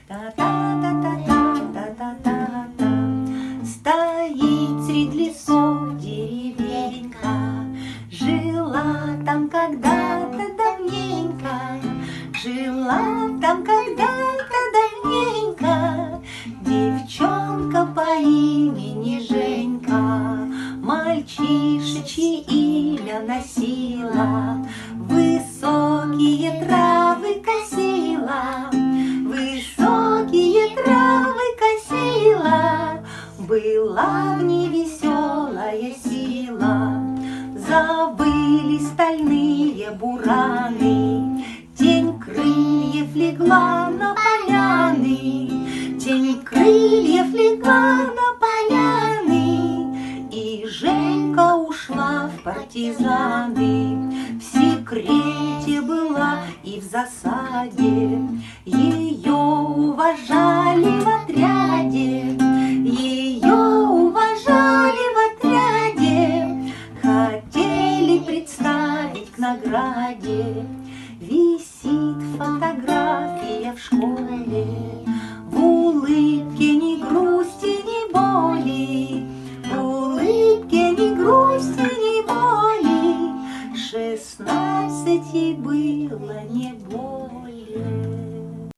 Та-та-та-та-та-та-та-та. Стоит средь лесов деревенька, жила там когда-то давненько, жила там когда-то давненько девчонка по имени Женька. Мальчишечье имя носила, высокие травы косила, высокие травы косила. Была в ней веселая сила, забыли стальные бураны, тень крыльев легла на поляны, тень крыльев легла на поляны, и Женька ушла в партизаны. В секрете была и в засаде, ее уважали в отряде, ее уважали в отряде, хотели представить к награде.